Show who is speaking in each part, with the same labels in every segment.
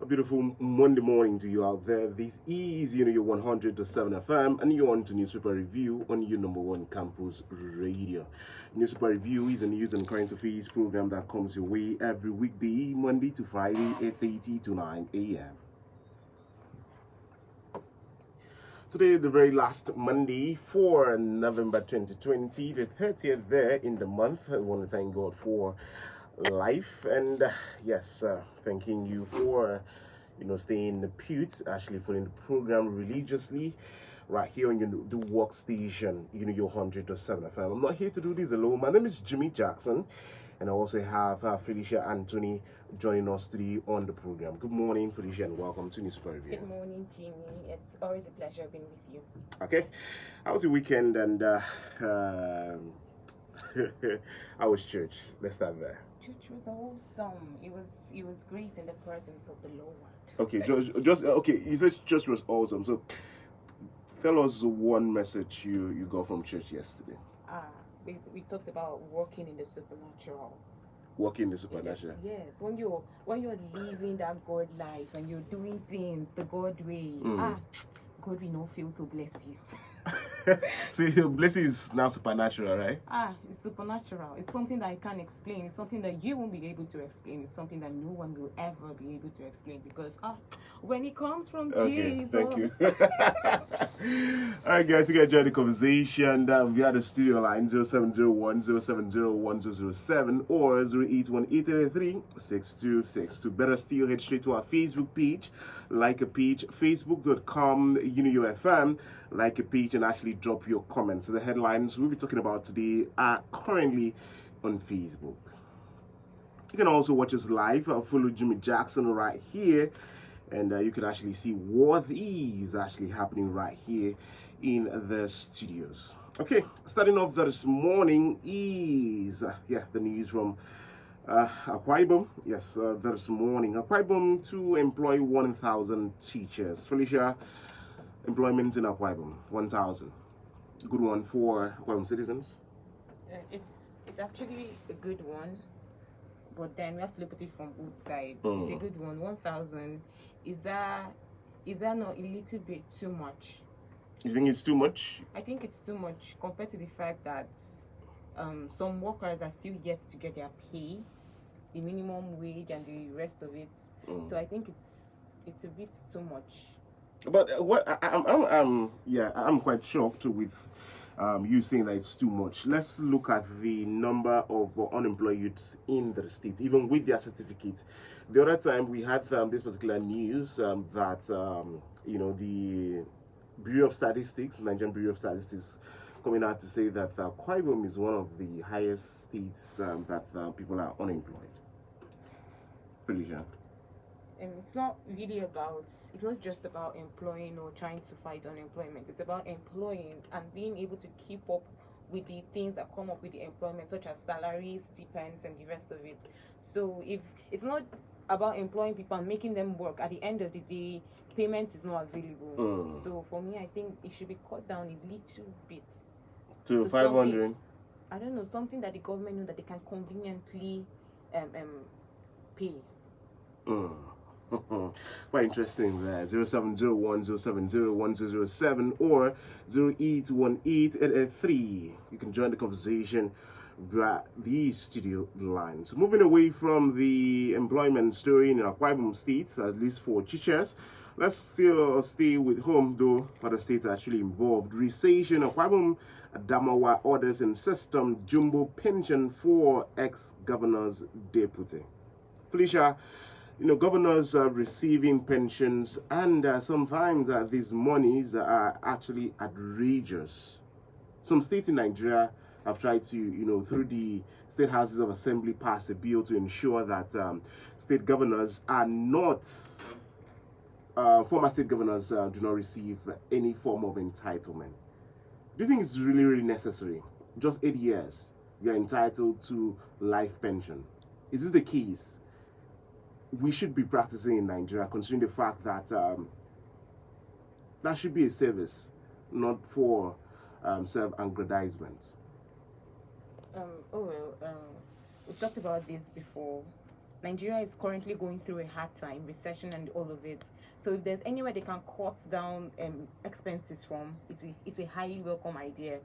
Speaker 1: Beautiful Monday morning to you out there. This is UNIUYO 100.7 FM, and you're on to Newspaper Review on your number one campus radio. Newspaper Review is a news and current affairs program that comes your way every weekday, Monday to Friday, 8:30 to 9 a.m. Today, the very last Monday for November 2020, the 30th there in the month. I want to thank God for life, and yes, thanking you for staying the pute, actually following the program religiously right here on the workstation, your 100.7 FM. I'm not here to do this alone. My name is Jimmy Jackson, and I also have Felicia Anthony joining us today on the program. Good morning, Felicia, and welcome to Newspaper Review.
Speaker 2: Good morning, Jimmy. It's always a pleasure being with you.
Speaker 1: Okay, how was your weekend, and how was church? Let's start there.
Speaker 2: Church was awesome. It was great in the presence of the Lord.
Speaker 1: Okay, just okay. You said church was awesome. So, tell us one message you got from church yesterday.
Speaker 2: We talked about walking in the supernatural.
Speaker 1: Walking in the supernatural.
Speaker 2: Yes, when you're living that God life and you're doing things the God way, God will not fail to bless you.
Speaker 1: So your blessing is now supernatural, right?
Speaker 2: It's supernatural. It's something that I can't explain. It's something that you won't be able to explain. It's something that no one will ever be able to explain, because when it comes from Jesus.
Speaker 1: Thank you. All right, guys, you can join the conversation via the studio line 0701-070-1007 or 081-883-6262. Better still, head straight to our Facebook page, like a page, facebook.com UNIUYO FM, like a page, and actually drop your comments. The headlines we'll be talking about today are currently on Facebook. You can also watch us live. Follow Jimmy Jackson right here, and you can actually see what is actually happening right here in the studios. Okay, starting off this morning is the news from Akwa Ibom. Yes, this morning Akwa Ibom to employ 1,000 teachers. Felicia, employment in Akwa Ibom, 1,000. Good one for Akwa Ibom citizens.
Speaker 2: It's actually a good one, but then we have to look at it from both sides. It's a good one. 1,000. Is that not a little bit too much?
Speaker 1: You think it's too much?
Speaker 2: I think it's too much compared to the fact that some workers are still yet to get their pay, the minimum wage, and the rest of it. So I think it's a bit too much.
Speaker 1: But I'm quite shocked with you saying that it's too much. Let's look at the number of unemployed youths in the state, even with their certificate. The other time we had this particular news that the Bureau of Statistics, Nigerian Bureau of Statistics, coming out to say that Akwa Ibom is one of the highest states that people are unemployed. Felicia.
Speaker 2: And it's not just about employing or trying to fight unemployment. It's about employing and being able to keep up with the things that come up with the employment, such as salaries, stipends, and the rest of it. So if it's not about employing people and making them work, at the end of the day, payment is not available. So for me, I think it should be cut down a little bit.
Speaker 1: To 500?
Speaker 2: I don't know, something that the government knows that they can conveniently pay.
Speaker 1: Quite interesting there. 0701-070-1007 or 081-883. You can join the conversation via the studio lines. Moving away from the employment story in Akwa Ibom State, at least for teachers, let's still stay with home, though other states are actually involved. Recession, Akwa Ibom Adamawa orders in system jumbo pension for ex-governor's deputy. Felicia, governors are receiving pensions, and sometimes these monies are actually outrageous. Some states in Nigeria have tried to, through the State Houses of Assembly, pass a bill to ensure that state governors are not, former state governors do not receive any form of entitlement. Do you think it's really, really necessary? Just 8 years, you're entitled to life pension. Is this the case we should be practicing in Nigeria, considering the fact that that should be a service, not for self-aggrandizement?
Speaker 2: We've talked about this before. Nigeria is currently going through a hard time, recession and all of it. So if there's anywhere they can cut down expenses from, it's a highly welcome idea.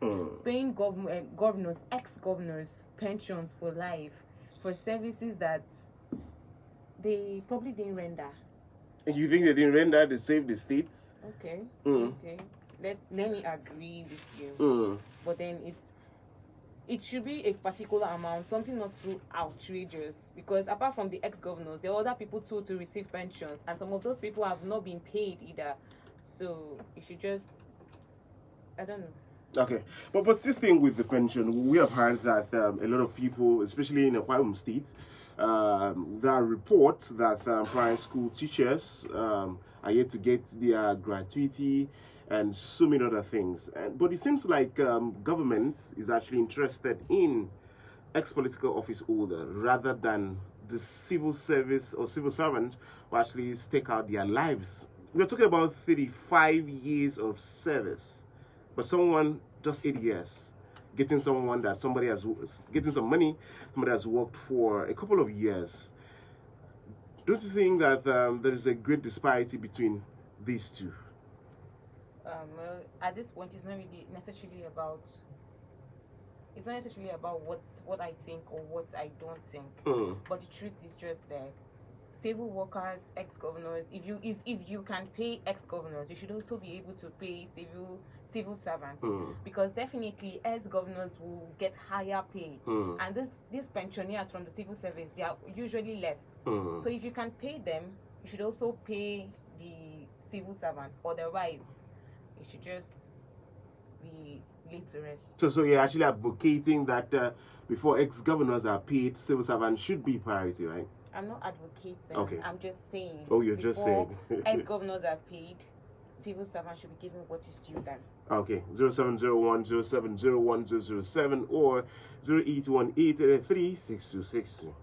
Speaker 2: Paying governors, ex-governors, pensions for life, for services that they probably didn't render.
Speaker 1: You think they didn't render, they saved the states?
Speaker 2: Okay. Okay. Let me agree with you. But then it should be a particular amount, something not too outrageous. Because apart from the ex-governors, there are other people too to receive pensions, and some of those people have not been paid either. So it should just, I don't know.
Speaker 1: Okay, but still staying with the pension, we have heard that a lot of people, especially in the Kwame State, there are reports that primary school teachers are yet to get their gratuity and so many other things. But it seems like government is actually interested in ex-political office holder rather than the civil service or civil servant who actually stake out their lives. We're talking about 35 years of service, but someone just 8 years. Getting some money, somebody has worked for a couple of years. Don't you think that there is a great disparity between these two?
Speaker 2: Well, at this point, it's not necessarily about what I think or what I don't think. But the truth is just that civil workers, ex-governors, if you can pay ex-governors, you should also be able to pay civil servants, because definitely ex-governors will get higher pay, and these pensioners from the civil service, they are usually less. So if you can pay them, you should also pay the civil servants. Otherwise, you should just be laid to rest.
Speaker 1: So you're actually advocating that before ex-governors are paid, civil servants should be priority, right?
Speaker 2: I'm not advocating.
Speaker 1: Okay.
Speaker 2: I'm just saying.
Speaker 1: Oh, you're just saying.
Speaker 2: Ex-governors are paid, civil servants should be given what is due them.
Speaker 1: Okay. 0701 0701 007 or 0818 883 6262.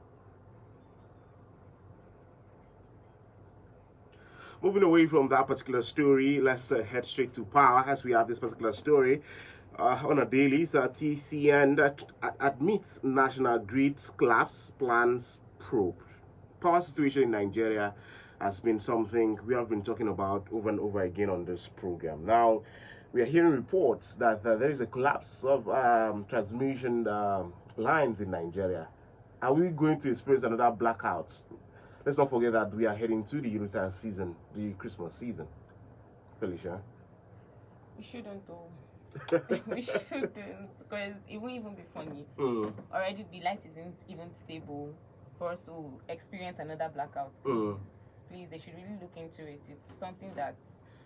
Speaker 1: Moving away from that particular story, let's head straight to power as we have this particular story. On a daily, TCN admits national grid collapse plans probe. Power situation in Nigeria has been something we have been talking about over and over again on this program. Now, we are hearing reports that there is a collapse of transmission lines in Nigeria. Are we going to experience another blackout? Let's not forget that we are heading to the Unitarian season, the Christmas season. Felicia?
Speaker 2: We shouldn't though. We shouldn't, because it won't even be funny. Already the light isn't even stable for us to experience another blackout. Please, they should really look into it. It's something that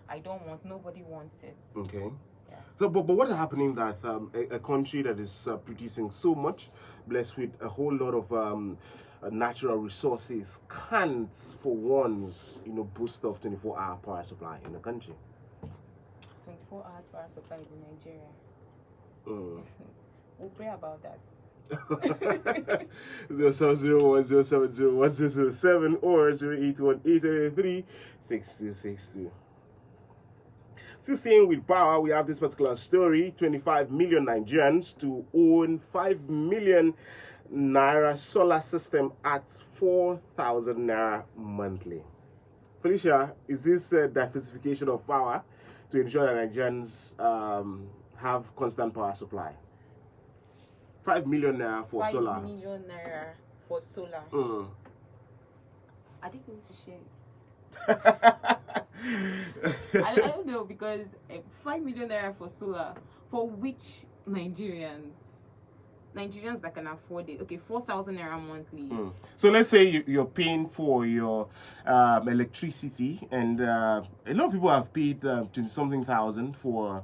Speaker 2: I don't want. Nobody wants it. Okay. Yeah.
Speaker 1: So, but what is happening that a country that is producing so much, blessed with a whole lot of natural resources, can't for once, boost off 24-hour power supply in the country?
Speaker 2: 24 hours power supply is in Nigeria. We'll pray about that.
Speaker 1: 0701070107 or 0818 6262. Still staying with power, we have this particular story. 25 million Nigerians to own 5 million naira solar system at 4,000 naira monthly. Felicia, is this diversification of power to ensure that Nigerians have constant power supply? 5 million naira for solar.
Speaker 2: 5 million naira for solar. I didn't want to share it. I don't know, because 5 million naira for solar, for which Nigerians that can afford it? Okay, 4,000 naira monthly.
Speaker 1: So let's say you're paying for your electricity, and a lot of people have paid 20-something thousand for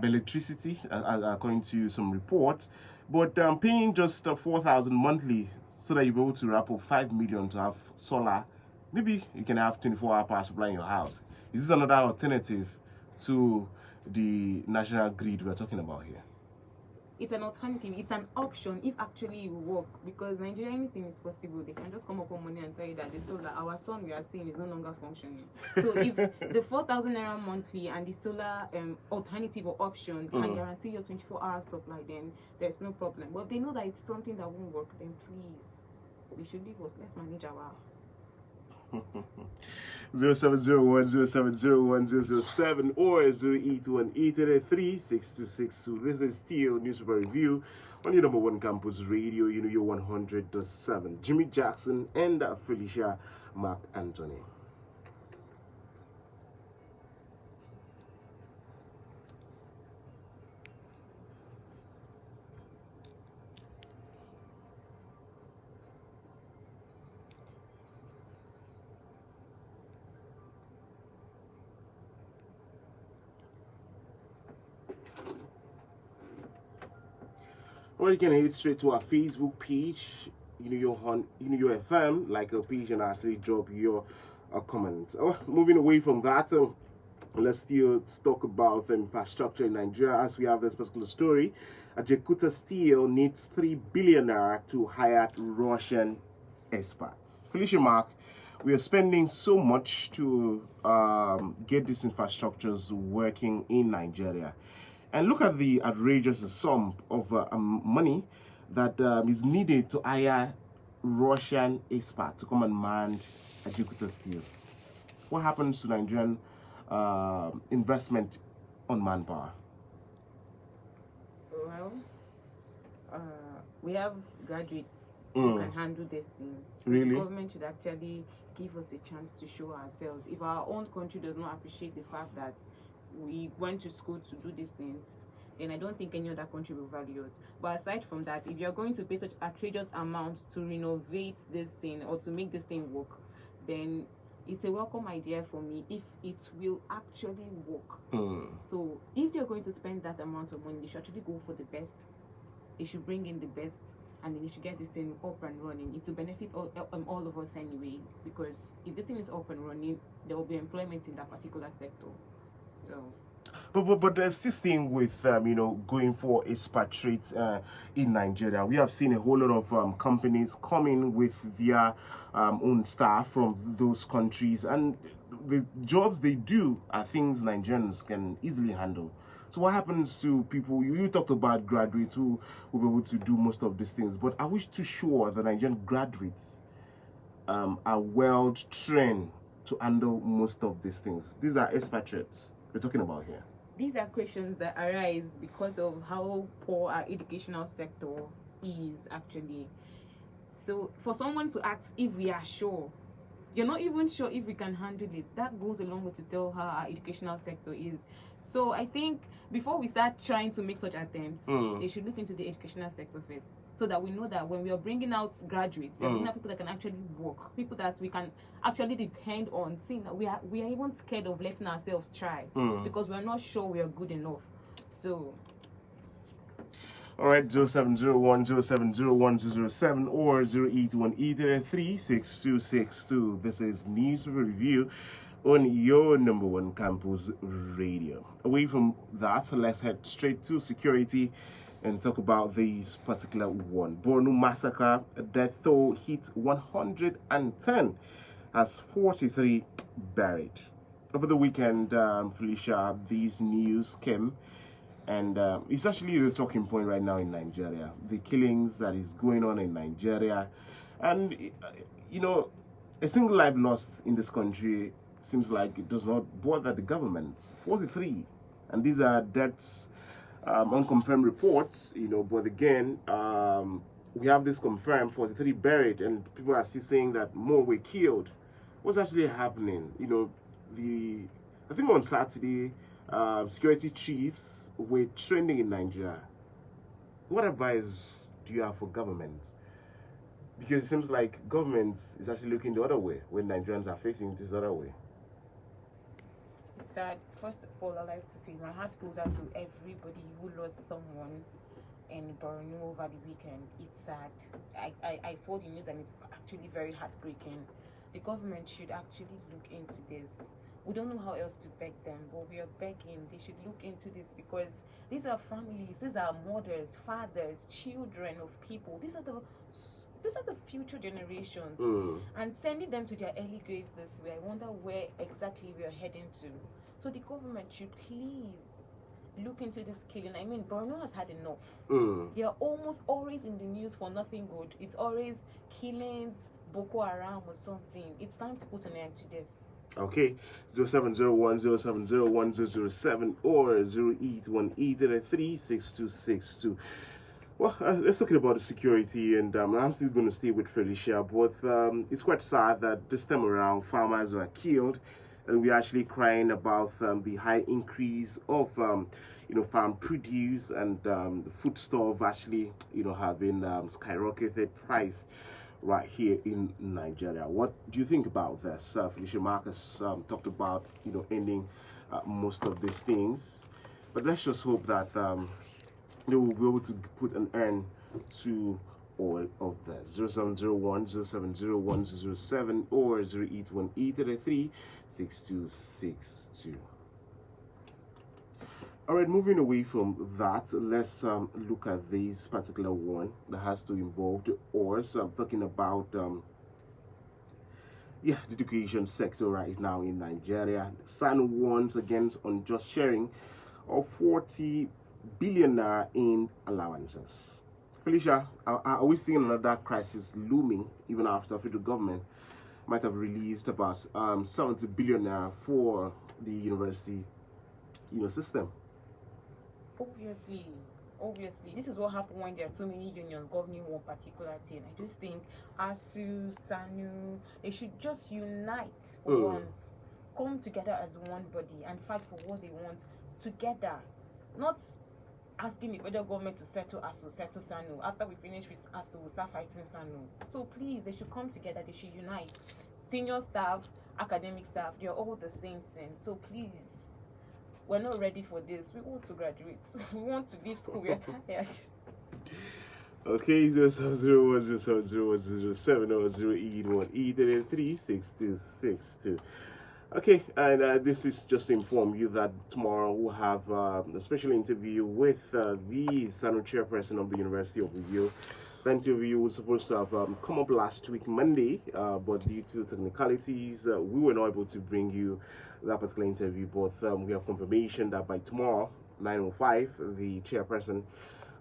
Speaker 1: electricity, according to some reports. But paying just 4,000 monthly so that you'll be able to wrap up 5 million to have solar, maybe you can have 24-hour power supply in your house. Is this another alternative to the national grid we're talking about here?
Speaker 2: It's an alternative. It's an option if actually it will work, because Nigeria, anything is possible. They can just come up with money and tell you that the solar, our sun we are seeing, is no longer functioning. So if the 4,000 naira monthly and the solar alternative or option can guarantee your 24-hour supply, then there's no problem. But if they know that it's something that won't work, then please They should leave us. Let's manage our.
Speaker 1: 0701 or 081 This is still newspaper review on your number one campus radio, UNIUYO 100.7. Jimmy Jackson and Felicia Mark Anthony. Or you can head straight to our Facebook page, UNIUYO FM, like a page, and actually drop your comments. Moving away from that, let's still talk about infrastructure in Nigeria as we have this particular story. Jakarta Steel needs 3 billion naira to hire Russian experts. Felicia Mark, we are spending so much to get these infrastructures working in Nigeria. And look at the outrageous sum of money that is needed to hire Russian experts to come and man Jakarta Steel. What happens to Nigerian investment on manpower?
Speaker 2: Well, we have graduates who can handle these things. So
Speaker 1: Really?
Speaker 2: the government should actually give us a chance to show ourselves. If our own country does not appreciate the fact that we went to school to do these things, then I don't think any other country will value us. But aside from that, if you're going to pay such outrageous amounts to renovate this thing or to make this thing work, then it's a welcome idea for me if it will actually work. So if they're going to spend that amount of money, they should actually go for the best. They should bring in the best, and then they should get this thing up and running. It will benefit all of us anyway, because if this thing is up and running, there will be employment in that particular sector. So.
Speaker 1: But there's this thing with going for expatriates in Nigeria. We have seen a whole lot of companies coming with their own staff from those countries, and the jobs they do are things Nigerians can easily handle. So what happens to people? You talked about graduates who will be able to do most of these things, but are we too sure the Nigerian graduates are well trained to handle most of these things? These are expatriates we're talking about here.
Speaker 2: These are questions that arise because of how poor our educational sector is actually. So for someone to ask if we are sure, you're not even sure if we can handle it, that goes along with to tell how our educational sector is. So I think before we start trying to make such attempts, they should look into the educational sector first, so that we know that when we are bringing out graduates, we are bringing out people that can actually work, people that we can actually depend on. Seeing that we are even scared of letting ourselves try because we are not sure we are good enough. So.
Speaker 1: All right, 0701 0701 or 081 This is News Review on your number one campus radio. Away from that, let's head straight to security and talk about this particular one. Borno massacre, death toll hit 110 as 43 buried. Over the weekend, Felicia, these news came, and it's actually the talking point right now in Nigeria. The killings that is going on in Nigeria, and a single life lost in this country seems like it does not bother the government. 43, and these are deaths, unconfirmed reports, but again, we have this confirmed 43 buried, and people are still saying that more were killed. What's actually happening? I think on Saturday, security chiefs were trending in Nigeria. What advice do you have for government? Because it seems like government is actually looking the other way when Nigerians are facing this other way.
Speaker 2: It's sad. First of all, I like to say my heart goes out to everybody who lost someone in Borno over the weekend. It's sad. I saw the news and it's actually very heartbreaking. The government should actually look into this. We don't know how else to beg them, but we are begging. They should look into this because these are families, these are mothers, fathers, children of people. These are the future generations, and sending them to their early graves this way, I wonder where exactly we are heading to. So the government should please look into this killing. I mean, Borno has had enough.
Speaker 1: Mm.
Speaker 2: They are almost always in the news for nothing good. It's always killings, Boko Haram or something. It's time to put an end to this.
Speaker 1: Okay, 0701070107 or 0818836262. Well, let's talk about the security, and I'm still going to stay with Felicia, but it's quite sad that this time around farmers were killed, and we're actually crying about the high increase of farm produce, and the foodstuff actually having skyrocketed price right here in Nigeria. What do you think about this? Felicia Marcus talked about ending most of these things, but let's just hope that they will be able to put an end to all of that. 0701070107 or 0818836262. All right, moving away from that, let's look at this particular one that has to involve the ores. I'm talking about the education sector right now in Nigeria. SAN warns against unjust sharing of 40 billion naira in allowances. Felicia, are we seeing another crisis looming even after federal government might have released about 70 billion naira for the university system?
Speaker 2: Obviously, this is what happens when there are too many unions governing one particular thing. I just think ASU, SANU, they should just unite for once, come together as one body and fight for what they want together, not asking the federal government to settle ASU, settle SANU. After we finish with ASU, we'll start fighting SANU. So please, they should come together, they should unite. Senior staff, academic staff, they're all the same thing. So please, we're not ready for this. We want to graduate. We want to leave school. We're tired.
Speaker 1: Okay, 0701070107 or 0818836262. Okay, and this is just to inform you that tomorrow we'll have a special interview with the SANU chairperson of the University of UNIUYO. The interview was supposed to have come up last week, Monday, but due to technicalities, we were not able to bring you that particular interview. But we have confirmation that by tomorrow, 9:05, the chairperson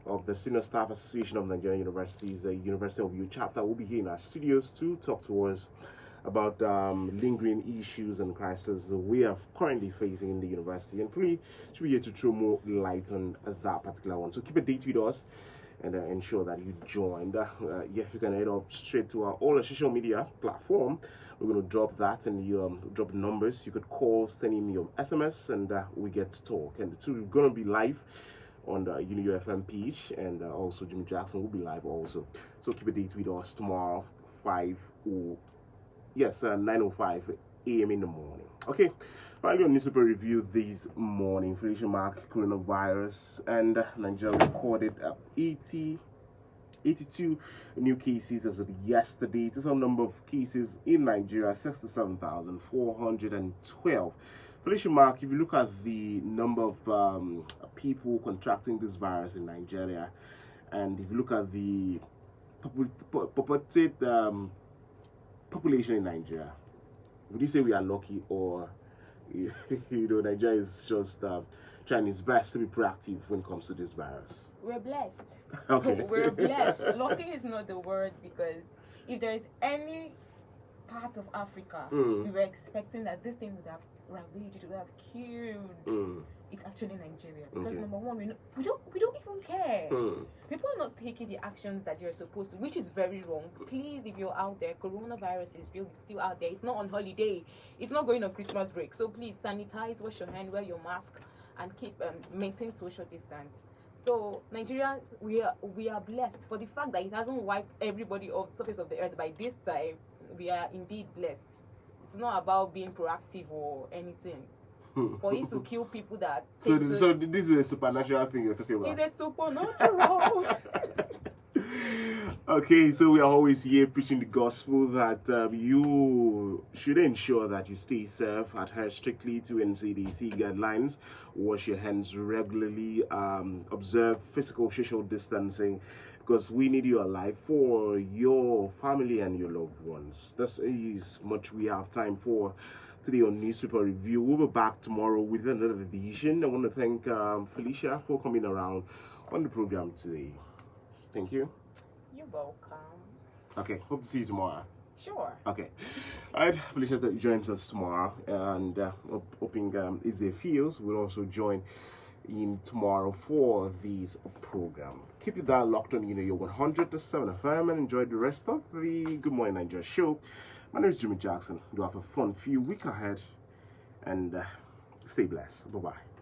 Speaker 1: of the Senior Staff Association of Nigerian Universities, the University of UNIUYO chapter, will be here in our studios to talk to us about lingering issues and crises we are currently facing in the university, and probably should be here to throw more light on that particular one. So keep a date with us and ensure that you join. You can head up straight to all our social media platform. We're going to drop that, and you drop the numbers. You could call, send in your SMS, and we get to talk. And it's going to be live on the UNIUYO FM page, and also Jimmy Jackson will be live also. So keep a date with us tomorrow, 9:05 a.m. in the morning. Okay, finally on newspaper review this morning. Inflation mark, coronavirus, and Nigeria recorded 82 new cases as of yesterday. Total number of cases in Nigeria 67,412. Inflation mark, if you look at the number of people contracting this virus in Nigeria, and if you look at the population in Nigeria, would you say we are lucky, or Nigeria is just trying its best to be proactive when it comes to this virus?
Speaker 2: We're blessed.
Speaker 1: Okay.
Speaker 2: We're blessed. Lucky is not the word, because if there is any part of Africa we were expecting that this thing would have ravaged, it would have killed, it's actually Nigeria. Because number one, we don't even care. People are not taking the actions that you're supposed to, which is very wrong. Please, if you're out there, coronavirus is still out there. It's not on holiday. It's not going on Christmas break. So please sanitize, wash your hand, wear your mask, and keep maintain social distance. So Nigeria, we are blessed for the fact that it hasn't wiped everybody off the surface of the earth by this time. We are indeed blessed. It's not about being proactive or anything. For it to kill people that...
Speaker 1: So this is a supernatural thing you're talking about?
Speaker 2: It's a supernatural.
Speaker 1: Okay, so we are always here preaching the gospel that you should ensure that you stay safe, adhere strictly to NCDC guidelines, wash your hands regularly, observe physical social distancing, because we need you alive for your family and your loved ones. That's as much we have time for today on Newspaper Review. We'll be back tomorrow with another edition. I want to thank Felicia for coming around on the program today. Thank you.
Speaker 2: You're welcome.
Speaker 1: Okay, hope to see you tomorrow.
Speaker 2: Sure.
Speaker 1: Okay. All right, Felicia joins us tomorrow, and hoping Izzy Fields will also join in tomorrow for this program. Keep your dial locked on UNIUYO 100.7 FM and enjoy the rest of the Good Morning Nigeria show. My name is Jimmy Jackson. Do have a fun few weeks ahead, and stay blessed. Bye-bye.